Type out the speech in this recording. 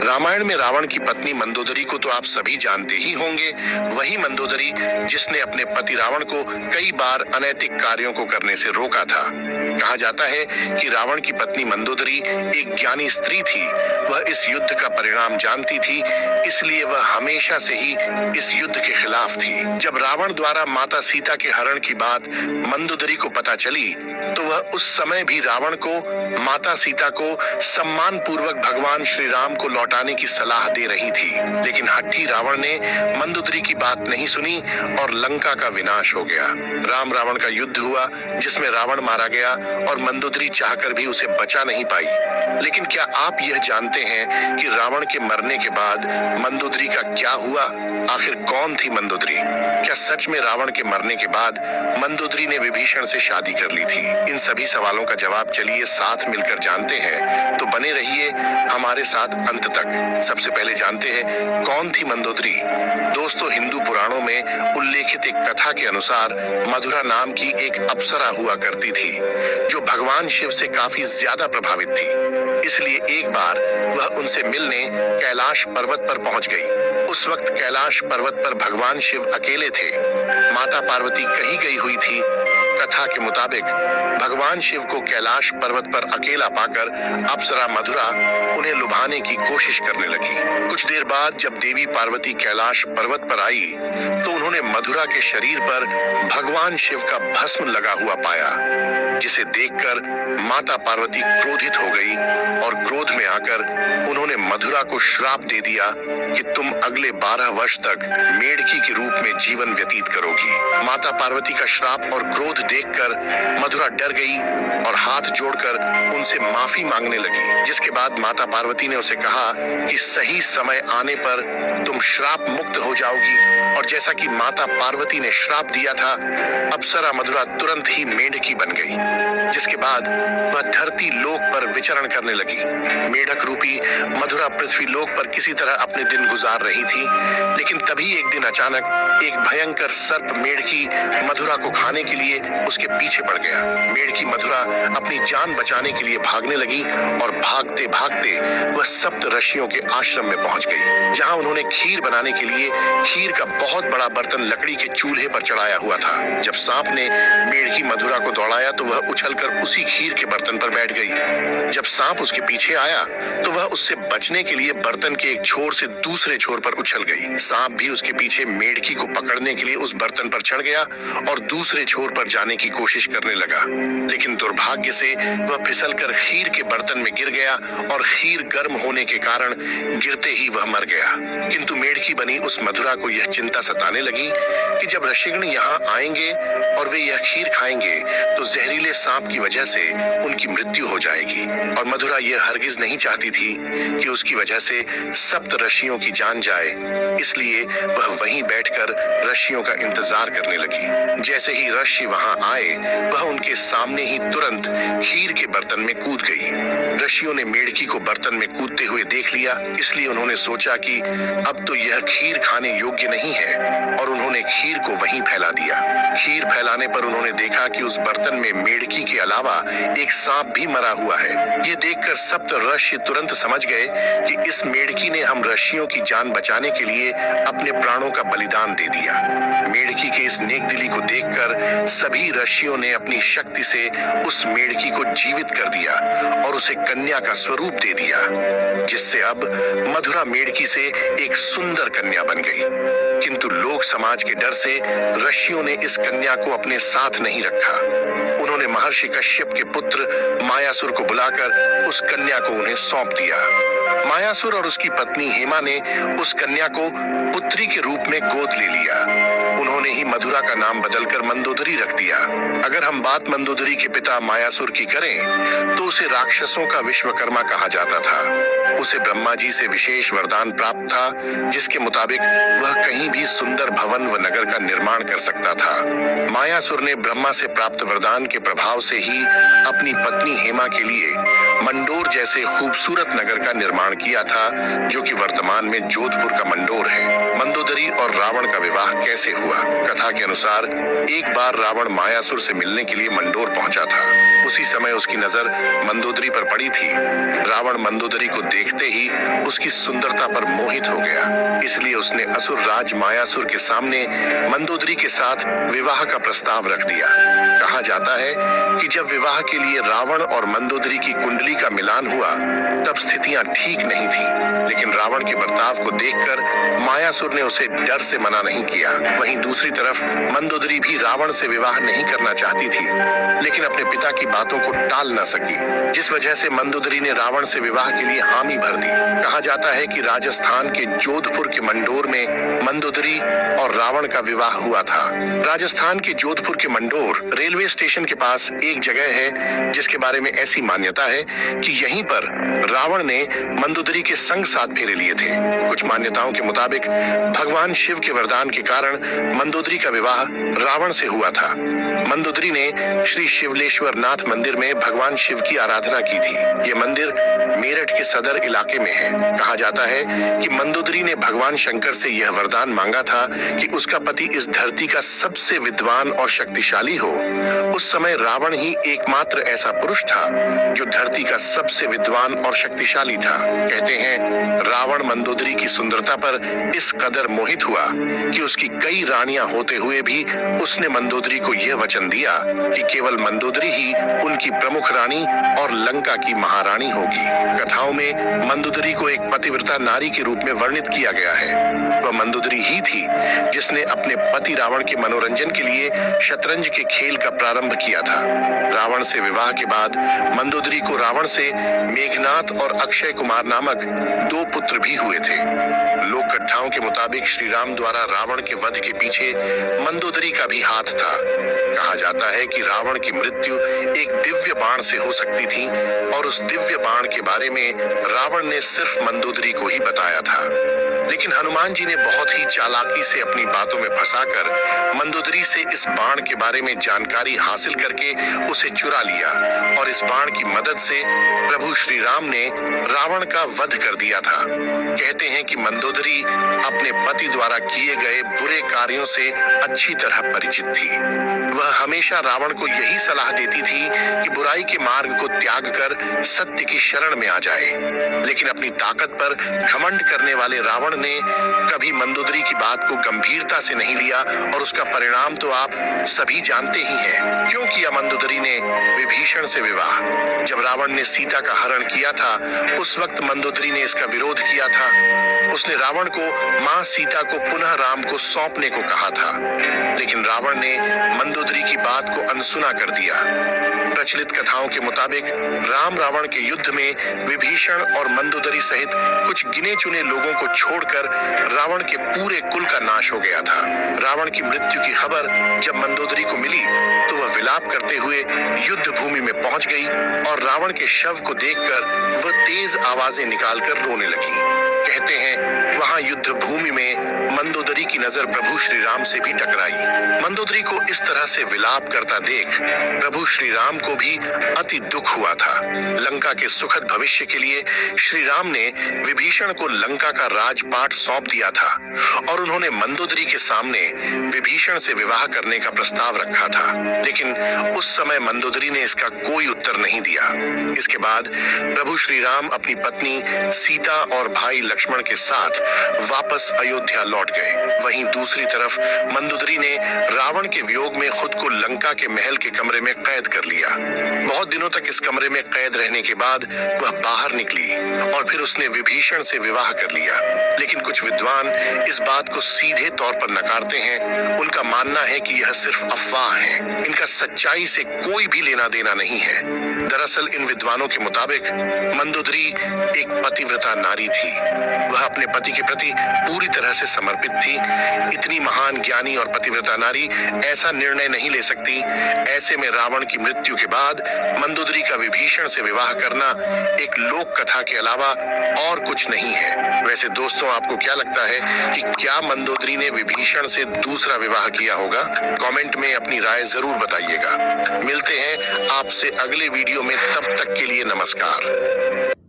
रामायण में रावण की पत्नी मंदोदरी को तो आप सभी जानते ही होंगे। वही मंदोदरी जिसने अपने पति रावण को कई बार अनैतिक कार्यों को करने से रोका था। कहा जाता है कि रावण की पत्नी मंदोदरी एक ज्ञानी स्त्री थी। वह इस युद्ध का परिणाम जानती थी, इसलिए वह हमेशा से ही इस युद्ध के खिलाफ थी। जब रावण द्वारा माता सीता के हरण की बात मंदोदरी को पता चली, तो वह उस समय भी रावण को, माता सीता को सम्मान पूर्वक भगवान श्री राम को लौटाने की सलाह दे रही थी। लेकिन हट्ठी रावण ने मंदोदरी की बात नहीं सुनी और लंका का विनाश हो गया। राम रावण का युद्ध हुआ, जिसमें रावण मारा गया और मंदोदरी चाहकर भी उसे बचा नहीं पाई। लेकिन क्या आप यह जानते हैं कि रावण के मरने के बाद मंदोदरी का क्या हुआ? आखिर कौन थी मंदोदरी? क्या सच में रावण के मरने के बाद मंदोदरी ने विभीषण से शादी कर ली थी? इन सभी सवालों का जवाब चलिए साथ मिलकर जानते हैं, तो बने रहिए हमारे साथ अंत तक। सबसे पहले जानते हैं कौन थी मंदोदरी। दोस्तों, हिंदू पुराणों में उल्लेखित एक कथा के अनुसार मधुरा नाम की एक अप्सरा हुआ करती थी, जो भगवान शिव से काफी ज्यादा प्रभावित थी। इसलिए एक बार वह उनसे मिलने कैलाश पर्वत पर पहुंच गई। उस वक्त कैलाश पर्वत पर भगवान शिव अकेले थे। माता पार्वती कही गई हुई थी। कथा के मुताबिक भगवान शिव को कैलाश पर्वत पर अकेला पाकर अप्सरा मधुरा उन्हें लुभाने की कोशिश करने लगी। कुछ देर बाद जब देवी पार्वती कैलाश पर्वत पर आई, तो उन्होंने मधुरा के शरीर पर भगवान शिव का भस्म लगा हुआ पाया, जिसे देखकर माता पार्वती क्रोधित हो गई और क्रोध में आकर उन्होंने मधुरा को श्राप दे दिया कि तुम अगले 12 वर्ष तक मेढकी के रूप में जीवन व्यतीत करोगी। माता पार्वती का श्राप और क्रोध देखकर मधुरा डर गई और हाथ जोड़कर उनसे माफी मांगने लगी। जिसके बाद माता पार्वती ने उसे कहा कि सही समय आने पर तुम श्राप मुक्त हो जाओगी। और जैसा कि माता पार्वती ने श्राप दिया था, अप्सरा मधुरा तुरंत ही मेढकी बन गई। जिसके बाद वह धरती लोक पर विचरण करने लगी। मेढक रूपी मधुरा पृथ्वी लोक पर किसी तरह अपने दिन गुजार रही थी। लेकिन तभी एक दिन अचानक एक भयंकर सर्प मेढकी मधुरा को खाने के लिए उसके पीछे पड़ गया। मेढकी मधुरा अपनी जान बचाने के लिए भागने लगी और भागते भागते वह सप्त ऋषियों के आश्रम में पहुंच गई, जहां उन्होंने खीर बनाने के लिए खीर का बहुत बड़ा बर्तन लकड़ी के चूल्हे पर चढ़ाया हुआ था। जब सांप ने मेढकी मधुरा को दौड़ाया, तो वह उछलकर उसी खीर के बर्तन पर बैठ गई। जब सांप उसके पीछे आया, तो वह उससे बचने के लिए बर्तन के एक छोर से दूसरे छोर पर उछल गई। सांप भी उसके पीछे मेढकी को पकड़ने के लिए उस बर्तन पर चढ़ गया और दूसरे छोर पर जाने की कोशिश करने लगा। लेकिन दुर्भाग्य से वह फिसलकर खीर के बर्तन में गिर गया और खीर गर्म होने के कारण गिरते ही वह मर गया। किंतु मेढकी बनी उस मधुरा को यह चिंता सताने लगी कि जब ऋषिगण यहाँ आएंगे और वे यह खीर खाएंगे, तो जहरीले सांप की वजह से उनकी मृत्यु हो जाएगी। और मधुरा यह हरगिज नहीं चाहती थी कि उसकी वजह से सप्त ऋषियों की जान जाए। इसलिए वह वहीं बैठकर ऋषियों का इंतजार करने लगी। जैसे ही ऋषि वहां आए, वह उनके सामने ही तुरंत खीर के बर्तन में कूद गई। ऋषियों ने मेढकी को बर्तन में कूदते हुए देख लिया, इसलिए उन्होंने सोचा कि अब तो यह खीर खाने योग्य नहीं है, और उन्होंने खीर को वहीं फैला दिया। खीर फैलाने पर उन्होंने देखा कि उस बर्तन में मेढकी के अलावा एक सांप भी मरा हुआ है। ये देखकर सप्त ऋषि तुरंत समझ गए कि इस मेढकी ने हम ऋषियों की जान बचाने के लिए अपने प्राणों का बलिदान दे दिया। मेढकी के इस नेकदिली को देखकर सभी ऋषियों ने अपनी शक्ति से उस मेढकी को जीवित कर दिया और उसे कन्या का स्वरूप दे दिया, जिससे अब मधुरा मेढकी से एक सुंदर कन्या बन गई। किंतु लोक समाज के डर से ऋषियों ने इस कन्या को अपने साथ नहीं रखा। उन्होंने महर्षि कश्यप के पुत्र मायासुर को बुलाकर उस कन्या को उन्हें सौंप दिया। मायासुर और उसकी पत्नी हेमा ने उस कन्या को पुत्री के रूप में गोद ले लिया। उन्होंने ही मधुरा का नाम बदलकर मंदोदरी रख दिया। अगर हम बात मंदोदरी के पिता मायासुर की करें, तो उसे राक्षसों का विश्वकर्मा कहा जाता था। उसे ब्रह्मा जी से विशेष वरदान प्राप्त था, जिसके मुताबिक वह कहीं भी सुंदर भवन व नगर का निर्माण कर सकता था। मायासुर ने ब्रह्मा से प्राप्त वरदान के प्रभाव से ही अपनी पत्नी हेमा के लिए मंडोर जैसे खूबसूरत नगर का निर्माण किया था, जो कि वर्तमान में जोधपुर का मंडोर है। मंदोदरी और रावण का विवाह कैसे हुआ? कथा के अनुसार एक बार रावण मायासुर से मिलने के लिए मंडोर पहुंचा था। उसी समय उसकी नजर मंदोदरी पर पड़ी थी। रावण मंदोदरी को देखते ही उसकी सुंदरता पर मोहित हो गया, इसलिए उसने असुर राज मायासुर के सामने मंदोदरी के साथ विवाह का प्रस्ताव रख दिया। कहा जाता है कि जब विवाह के लिए रावण और मंदोदरी की कुंडली का मिलान हुआ, तब स्थितियां ठीक नहीं थी, लेकिन रावण के बर्ताव को देखकर मायासुर ने उसे डर से मना नहीं किया। वहीं दूसरी तरफ मंदोदरी भी रावण से विवाह नहीं करना चाहती थी, लेकिन अपने पिता की बातों को टाल न सकी, जिस वजह से मंदोदरी ने रावण से विवाह के लिए हामी भर दी। कहा जाता है कि राजस्थान के जोधपुर के मंडोर में मंदोदरी और रावण का विवाह हुआ था। राजस्थान के जोधपुर के मंडोर रेलवे स्टेशन के पास एक जगह है, जिसके बारे में ऐसी मान्यता है कि यहीं पर रावण ने मंदोदरी के संग 7 फेरे लिए थे। कुछ मान्यताओं के मुताबिक भगवान शिव के वरदान के कारण मंदोदरी का विवाह रावण से हुआ था। मंदोदरी ने श्री शिवलेश्वर नाथ मंदिर में भगवान शिव की आराधना की थी। ये मंदिर मेरठ के सदर इलाके में है। कहा जाता है कि मंदोदरी ने भगवान शंकर से यह वरदान मांगा था कि उसका पति इस धरती का सबसे विद्वान और शक्तिशाली हो। उस समय रावण ही एकमात्र ऐसा पुरुष था जो धरती का सबसे विद्वान और शक्तिशाली था। कहते हैं रावण मंदोदरी की सुंदरता पर इस कदर मोहित हुआ कि उसकी कई रानियां होते हुए भी उसने मंदोदरी को यह वचन दिया कि केवल मंदोदरी ही उनकी प्रमुख रानी और लंका की महारानी होगी। कथाओं में मंदोदरी को एक पतिव्रता नारी के रूप में वर्णित किया गया है। वह मंदोदरी ही थी जिसने अपने पति रावण के मनोरंजन के लिए शतरंज के खेल का प्रारंभ किया था। रावण से विवाह के बाद मंदोदरी को रावण से मेघनाथ और अक्षय कुमार नामक 2 पुत्र भी हुए थे। लोक कथाओं के मुताबिक श्री राम द्वारा रावण के वध के पीछे मंदोदरी का भी हाथ था। कहा जाता है कि रावण की मृत्यु एक दिव्य बाण से हो सकती थी, और उस दिव्य बाण के बारे में रावण ने सिर्फ मंदोदरी को ही बताया था। लेकिन हनुमान जी ने बहुत ही चालाकी से अपनी बातों में फंसाकर मंदोदरी से इस बाण के बारे में जानकारी हासिल करके उसे चुरा लिया, और इस बाण की मदद से प्रभु श्री राम ने रावण का वध कर दिया था। कहते हैं कि मंदोदरी अपने पति द्वारा किए गए बुरे कार्यों से अच्छी तरह परिचित थी। वह हमेशा रावण को यही सलाह देती थी कि बुराई के मार्ग को त्याग कर सत्य की शरण में आ जाए। लेकिन अपनी ताकत पर घमंड करने वाले रावण ने कभी मंदोदरी की बात को गंभीरता से नहीं लिया, और उसका परिणाम तो आप सभी जानते ही हैं। क्यों किया मंदोदरी ने विभीषण से विवाह? जब रावण ने सीता का हरण किया था, उस वक्त मंदोदरी ने इसका विरोध किया था। उसने रावण को मां सीता को पुनः राम को सौंपने को कहा था, लेकिन रावण ने मंदोदरी की बात को अनसुना कर दिया। प्रचलित कथाओं के मुताबिक राम रावण के युद्ध में विभीषण और मंदोदरी सहित कुछ गिने चुने लोगों को छोड़कर रावण के पूरे कुल का नाश हो गया था। रावण की मृत्यु की खबर जब मंदोदरी को मिली तो वह विलाप करते हुए युद्ध भूमि में पहुंच गई, और रावण के शव को देखकर वह तेज आवाजें निकालकर रोने लगी। कहते हैं वहां युद्ध भूमि में मंदोदरी की नजर प्रभु श्री राम से भी टकराई। मंदोदरी को इस तरह से विलाप करता देख प्रभु श्री राम को भी अति दुख हुआ था। लंका के सुखद भविष्य के लिए श्री राम ने विभीषण को लंका का राजपाट सौंप दिया था, और उन्होंने मंदोदरी के सामने विभीषण से विवाह करने का प्रस्ताव रखा था। लेकिन उस समय मंदोदरी ने इसका कोई उत्तर नहीं दिया। इसके बाद प्रभु श्री राम अपनी पत्नी सीता और भाई लक्ष्मण के साथ वापस अयोध्या लौट गए। वहीं दूसरी तरफ मंदोदरी ने रावण के वियोग में खुद को लंका के महल के कमरे में कैद कर लिया। बहुत दिनों तक इस कमरे में कैद रहने के बाद वह बाहर निकली, और फिर उसने विभीषण से विवाह कर लिया। लेकिन कुछ विद्वान इस बात को सीधे तौर पर नकारते हैं। उनका मानना है कि यह सिर्फ अफवाह है, इनका सच्चाई से कोई भी लेना देना नहीं है। दरअसल इन विद्वानों के मुताबिक मंदोदरी एक पतिव्रता नारी थी। वह अपने पति के प्रति पूरी तरह से समर्पित थी। इतनी महान ज्ञानी और पतिव्रता नारी ऐसा निर्णय नहीं ले सकती। ऐसे में रावण की मृत्यु के बाद मंदोदरी का विभीषण से विवाह करना एक लोक कथा के अलावा और कुछ नहीं है। वैसे दोस्तों, आपको क्या लगता है कि क्या मंदोदरी ने विभीषण से दूसरा विवाह किया होगा? कमेंट में अपनी राय जरूर बताइएगा। मिलते हैं आपसे अगले वीडियो में, तब तक के लिए नमस्कार।